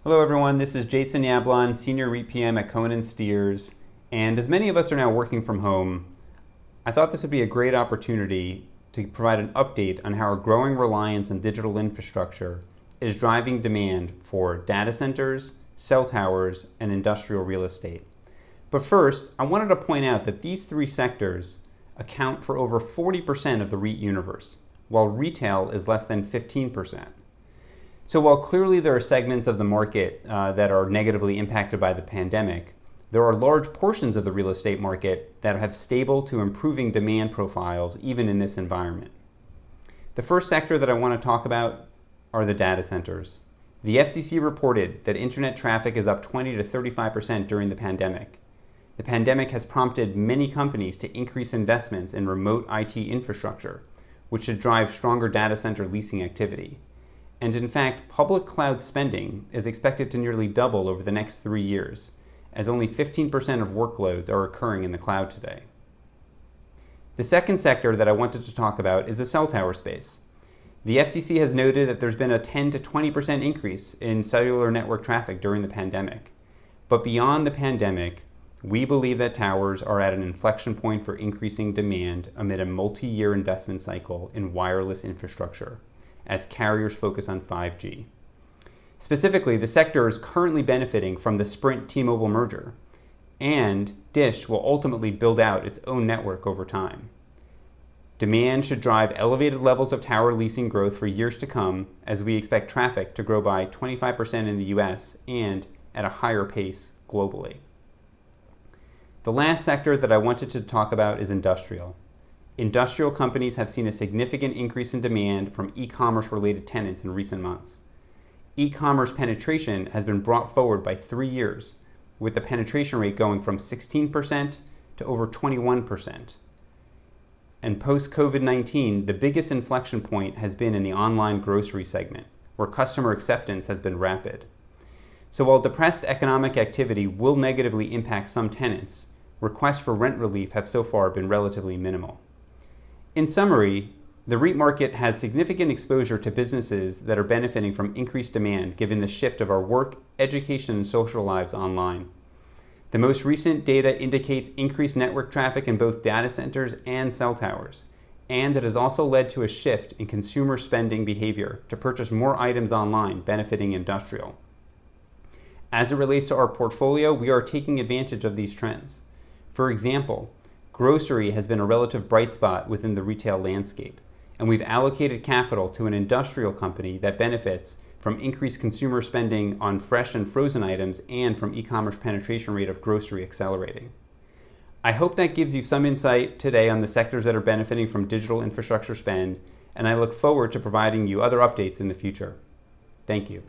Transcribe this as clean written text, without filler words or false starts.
Hello everyone, this is Jason Yablon, Senior REIT PM at Cohen & Steers, and as many of us are now working from home, I thought this would be a great opportunity to provide an update on how our growing reliance on digital infrastructure is driving demand for data centers, cell towers, and industrial real estate. But first, I wanted to point out that these three sectors account for over 40% of the REIT universe, while retail is less than 15%. So while clearly there are segments of the market that are negatively impacted by the pandemic, there are large portions of the real estate market that have stable to improving demand profiles even in this environment. The first sector that I want to talk about are the data centers. The FCC reported that internet traffic is up 20 to 35% during the pandemic. The pandemic has prompted many companies to increase investments in remote IT infrastructure, which should drive stronger data center leasing activity. And in fact, public cloud spending is expected to nearly double over the next 3 years, as only 15% of workloads are occurring in the cloud today. The second sector that I wanted to talk about is the cell tower space. The FCC has noted that there's been a 10 to 20% increase in cellular network traffic during the pandemic. But beyond the pandemic, we believe that towers are at an inflection point for increasing demand amid a multi-year investment cycle in wireless infrastructure, as carriers focus on 5G. Specifically, the sector is currently benefiting from the Sprint-T-Mobile merger, and Dish will ultimately build out its own network over time. Demand should drive elevated levels of tower leasing growth for years to come, as we expect traffic to grow by 25% in the US and at a higher pace globally. The last sector that I wanted to talk about is industrial. Industrial companies have seen a significant increase in demand from e-commerce related tenants in recent months. E-commerce penetration has been brought forward by 3 years, with the penetration rate going from 16% to over 21%. And post-COVID-19, the biggest inflection point has been in the online grocery segment, where customer acceptance has been rapid. So while depressed economic activity will negatively impact some tenants, requests for rent relief have so far been relatively minimal. In summary, the REIT market has significant exposure to businesses that are benefiting from increased demand given the shift of our work, education, and social lives online. The most recent data indicates increased network traffic in both data centers and cell towers, and it has also led to a shift in consumer spending behavior to purchase more items online, benefiting industrial. As it relates to our portfolio, we are taking advantage of these trends. For example, grocery has been a relative bright spot within the retail landscape, and we've allocated capital to an industrial company that benefits from increased consumer spending on fresh and frozen items and from e-commerce penetration rate of grocery accelerating. I hope that gives you some insight today on the sectors that are benefiting from digital infrastructure spend, and I look forward to providing you other updates in the future. Thank you.